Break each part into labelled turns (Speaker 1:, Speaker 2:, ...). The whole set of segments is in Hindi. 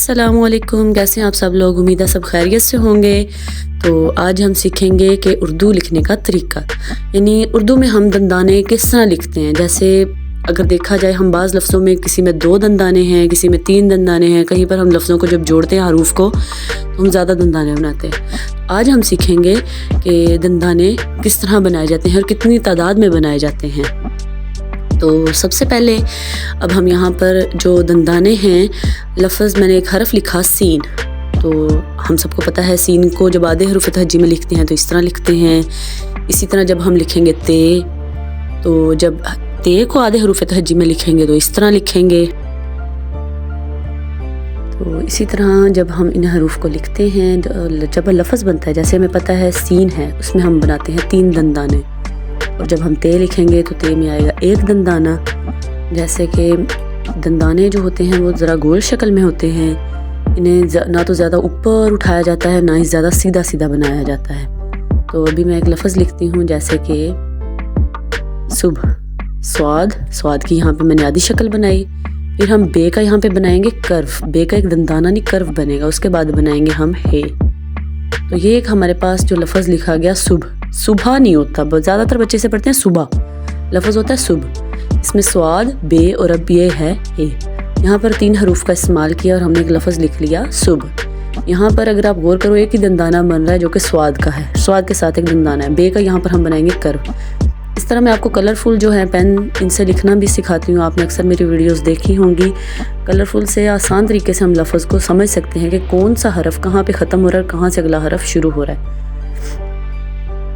Speaker 1: अस्सलामुअलैकुम, कैसे हैं आप सब लोग। उम्मीद है सब खैरियत से होंगे। तो आज हम सीखेंगे कि उर्दू लिखने का तरीका, यानी उर्दू में हम दंदाने किस तरह लिखते हैं। जैसे अगर देखा जाए, हम बाज़ लफ्ज़ों में किसी में 2 दंदाने हैं, किसी में 3 दंदाने हैं। कहीं पर हम लफ्ज़ों को जब जोड़ते हैं हरूफ को तो हम ज़्यादा दंदाने बनाते हैं। आज हम सीखेंगे कि दंदाने किस तरह बनाए जाते हैं और कितनी तादाद में बनाए जाते हैं। तो सबसे पहले अब हम यहाँ पर जो दंदाने हैं, लफ्ज़ मैंने एक हरफ लिखा सीन। तो हम सबको पता है सीन को जब आधे हरूफ तहज्जी में लिखते हैं तो इस तरह लिखते हैं। इसी तरह जब हम लिखेंगे ते, तो जब ते को आधे हरूफ तहज्जी में लिखेंगे तो इस तरह लिखेंगे। तो इसी तरह जब हम इन हरूफ को लिखते हैं, जब लफ्ज़ बनता है, जैसे हमें पता है सीन है, उसमें हम बनाते हैं 3 दंदाने। और जब हम ते लिखेंगे तो ते में आएगा 1 दंदाना। जैसे कि दंदाने जो होते हैं वो ज़रा गोल शक्ल में होते हैं, इन्हें ना तो ज़्यादा ऊपर उठाया जाता है, ना ही ज़्यादा सीधा सीधा बनाया जाता है। तो अभी मैं एक लफ्ज़ लिखती हूँ, जैसे कि सुबह। स्वाद की यहाँ पे मैंने आधी शक्ल बनाई। फिर हम बे का यहाँ पे बनाएंगे कर्व। बे का एक दंदाना नहीं कर्व बनेगा। उसके बाद बनाएंगे हम हे। तो ये एक हमारे पास जो लफ्ज़ लिखा गया सुबह। सुबह नहीं होता, ज़्यादातर बच्चे से पढ़ते हैं सुबह, लफ्ज़ होता है सुबह। इसमें स्वाद, बे और अब ये है हे। यहाँ पर 3 हरूफ का इस्तेमाल किया और हमने एक लफ्ज़ लिख लिया सुबह। यहाँ पर अगर आप गौर करो, एक ही दंदाना बन रहा है जो कि स्वाद का है, स्वाद के साथ एक दंदाना है। बे का यहाँ पर हम बनाएंगे कर्व। इस तरह मैं आपको कलरफुल जो है पेन, इनसे लिखना भी सिखाती हूँ। आपने अक्सर मेरी वीडियोस देखी होंगी। कलरफुल से आसान तरीके से हम लफ्ज़ को समझ सकते हैं कि कौन सा हरफ कहाँ पे ख़त्म हो रहा है, कहाँ से अगला हरफ शुरू हो रहा है।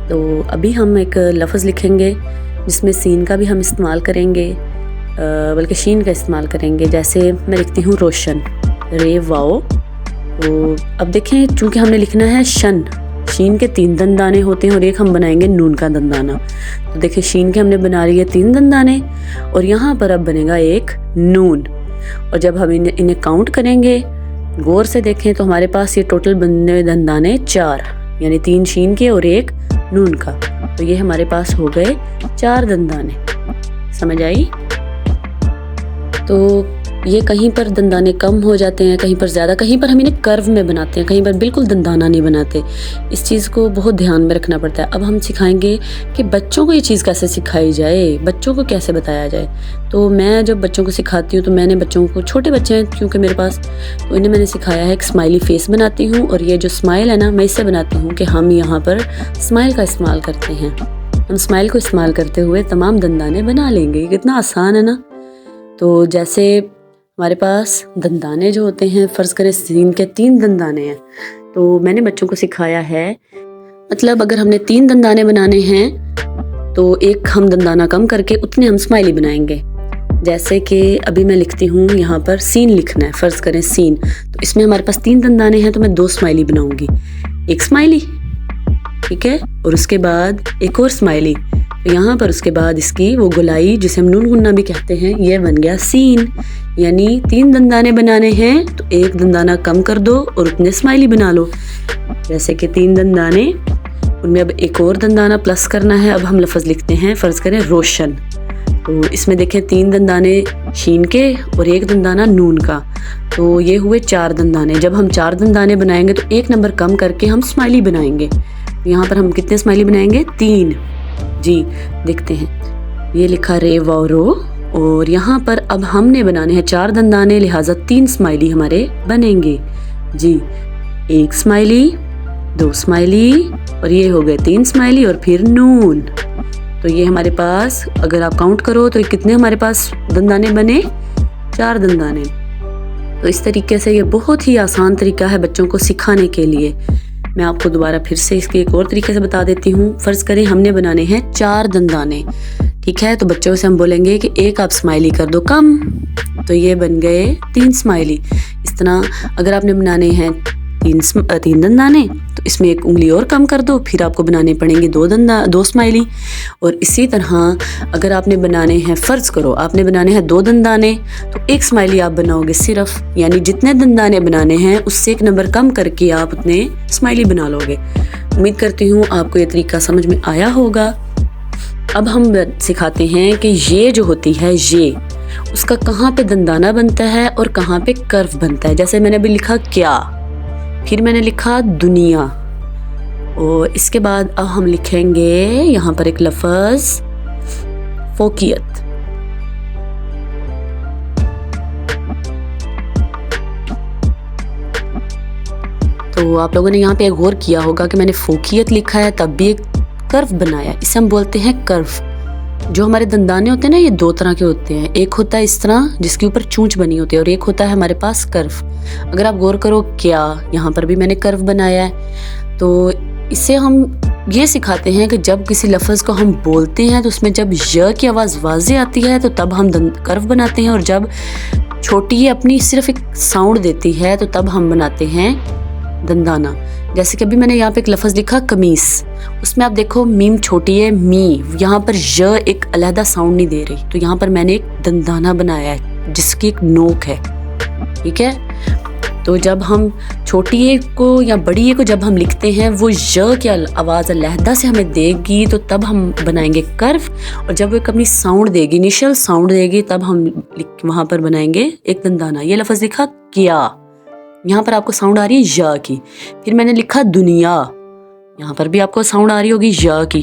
Speaker 1: तो अभी हम एक लफ्ज़ लिखेंगे जिसमें सीन का भी हम इस्तेमाल करेंगे, बल्कि शीन का इस्तेमाल करेंगे। जैसे मैं लिखती हूँ रोशन, रे वाओ। तो अब देखें, चूँकि हमने लिखना है शन, शीन के 3 दंदाने होते हैं और एक हम बनाएंगे नून का दंदाना। तो देखिए, शीन के हमने बना लिए 3 दंदाने और यहाँ पर अब बनेगा एक नून। और जब हम इन्हें काउंट करेंगे, गौर से देखें तो हमारे पास ये टोटल बनने दंदाने 4, यानी 3 शीन के और 1 नून का। तो ये हमारे पास हो गए 4 दंदाने। समझ आई? तो ये कहीं पर दंदाने कम हो जाते हैं, कहीं पर ज़्यादा, कहीं पर हम इन्हें कर्व में बनाते हैं, कहीं पर बिल्कुल दंदाना नहीं बनाते। इस चीज़ को बहुत ध्यान में रखना पड़ता है। अब हम सिखाएंगे कि बच्चों को ये चीज़ कैसे सिखाई जाए, बच्चों को कैसे बताया जाए। तो मैं जब बच्चों को सिखाती हूँ तो मैंने बच्चों को, छोटे बच्चे हैं क्योंकि मेरे पास, तो इन्हें मैंने सिखाया है एक स्माइली फेस बनाती हूँ। और ये जो स्माइल है ना, मैं इससे बनाती हूँ कि हम यहाँ पर स्माइल का इस्तेमाल करते हैं। हम स्माइल को इस्तेमाल करते हुए तमाम दंदाने बना लेंगे। कितना आसान है ना। तो जैसे हमारे पास दंदाने जो होते हैं, फ़र्ज़ करें सीन के 3 दंदाने हैं, तो मैंने बच्चों को सिखाया है, मतलब अगर हमने 3 दंदाने बनाने हैं तो एक हम दंदाना कम करके उतने हम स्माइली बनाएंगे। जैसे कि अभी मैं लिखती हूँ, यहाँ पर सीन लिखना है, फ़र्ज़ करें सीन, तो इसमें हमारे पास 3 दंदाने हैं तो मैं 2 स्माइली बनाऊँगी, एक स्माइली, ठीक है, और उसके बाद एक और स्माइली। तो यहाँ पर उसके बाद इसकी वो गोलाई, जिसे हम नून गुन्ना भी कहते हैं, ये बन गया सीन। यानी 3 दंदाने बनाने हैं तो एक दंदाना कम कर दो और उतने स्माइली बना लो। जैसे कि 3 दंदाने, उनमें अब एक और दंदाना प्लस करना है। अब हम लफ्ज़ लिखते हैं, फ़र्ज़ करें रोशन। तो इसमें देखें 3 दंदाने शीन के और 1 दंदाना नून का, तो ये हुए 4 दंदाने। जब हम 4 दंदाने बनाएंगे तो 1 नंबर कम करके हम स्माइली बनाएंगे। यहाँ पर हम कितने स्माइली बनाएंगे? 3। जी देखते हैं, ये लिखा रे वाओ रो। और यहाँ पर अब हमने बनाने हैं 4 दंदाने, लिहाजा 3 स्माइली हमारे बनेंगे। जी, 1 स्माइली, 2 स्माइली, और ये हो गए 3 स्माइली और फिर नून। तो ये हमारे पास, अगर आप काउंट करो तो कितने हमारे पास दंदाने बने? 4 दंदाने। तो इस तरीके से ये बहुत ही आसान तरीका है बच्चों को सिखाने के लिए। मैं आपको दोबारा फिर से इसके एक और तरीके से बता देती हूँ। फ़र्ज़ करें हमने बनाने हैं 4 दंदाने, ठीक है, तो बच्चों से हम बोलेंगे कि एक आप स्माइली कर दो कम, तो ये बन गए 3 स्माइली। इस तरह अगर आपने बनाने हैं 3 दंदाने तो इसमें एक उंगली और कम कर दो, फिर आपको बनाने पड़ेंगे 2 स्माइली। और इसी तरह अगर आपने बनाने हैं, फ़र्ज़ करो आपने बनाने हैं 2 दंदाने, तो 1 स्माइली आप बनाओगे सिर्फ, यानी जितने दंदाने बनाने हैं उससे 1 नंबर कम करके आप उतने स्माइली बना लोगे। उम्मीद करती हूँ आपको ये तरीका समझ में आया होगा। अब हम सिखाते हैं कि ये जो होती है ये, उसका कहाँ पे दंदाना बनता है और कहाँ पे कर्व बनता है। जैसे मैंने अभी लिखा क्या, फिर मैंने लिखा दुनिया, और इसके बाद अब हम लिखेंगे यहाँ पर एक लफ्ज फोकियत। तो आप लोगों ने यहाँ पे गौर किया होगा कि मैंने फोकियत लिखा है तब भी एक कर्व बनाया। इसे हम बोलते हैं कर्व। जो हमारे दंदाने होते हैं ना, ये दो तरह के होते हैं। एक होता है इस तरह जिसके ऊपर चूंच बनी होती है, और एक होता है हमारे पास कर्व। अगर आप गौर करो क्या, यहाँ पर भी मैंने कर्व बनाया है। तो इससे हम ये सिखाते हैं कि जब किसी लफ्ज़ को हम बोलते हैं तो उसमें जब य की आवाज़ वाज़े आती है तो तब हम कर्व बनाते हैं, और जब छोटी ये अपनी सिर्फ एक साउंड देती है तो तब हम बनाते हैं दंदाना। जैसे कि अभी मैंने यहाँ पे एक लफ्ज़ लिखा कमीस, उसमें आप देखो मीम छोटी है, मी, यहाँ पर य एक अलहदा साउंड नहीं दे रही, तो यहाँ पर मैंने एक दंदाना बनाया है जिसकी एक नोक है। ठीक है, तो जब हम छोटी ए को या बड़ी ए को जब हम लिखते हैं वो य की आवाज़ अलहदा से हमें देगी तो तब हम बनाएंगे कर्व, और जब वो एक अपनी साउंड देगी, इनिशियल साउंड देगी, तब हम वहाँ पर बनाएंगे एक दंदाना। ये लफ्ज़ लिखा किया, यहाँ पर आपको साउंड आ रही है य की। फिर मैंने लिखा दुनिया, यहाँ पर भी आपको साउंड आ रही होगी य की।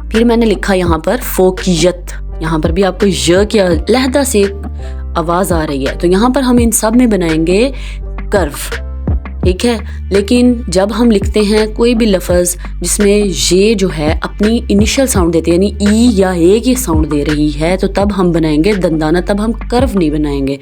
Speaker 1: फिर मैंने लिखा यहाँ पर फोकियत, यहाँ पर भी आपको य की अलहदा से आवाज़ आ रही है, तो यहाँ पर हम इन सब में बनाएंगे कर्व। ठीक है, लेकिन जब हम लिखते हैं कोई भी लफ्ज़ जिसमें ये जो है अपनी इनिशियल साउंड देती है, यानी ई या ए की साउंड दे रही है, तो तब हम बनाएंगे दंदाना, तब हम कर्व नहीं बनाएंगे।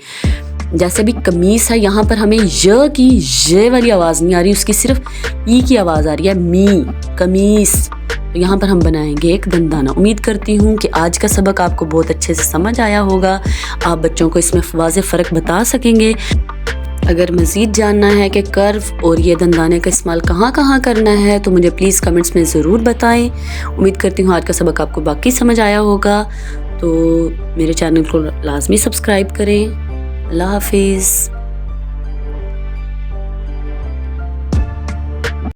Speaker 1: जैसे भी कमीस है, यहाँ पर हमें य की ये वाली आवाज़ नहीं आ रही, उसकी सिर्फ ई की आवाज़ आ रही है, मी, कमीस। तो यहाँ पर हम बनाएंगे एक दंदाना। उम्मीद करती हूँ कि आज का सबक आपको बहुत अच्छे से समझ आया होगा, आप बच्चों को इसमें वाज़ेह फ़र्क बता सकेंगे। अगर मज़ीद जानना है कि कर्व और ये दंदाने का इस्तेमाल कहाँ कहाँ करना है तो मुझे प्लीज़ कमेंट्स में ज़रूर बताएं। उम्मीद करती हूँ आज का सबक आपको बाकी समझ आया होगा, तो मेरे चैनल को लाजमी सब्सक्राइब करें। अल्लाह हाफिज़।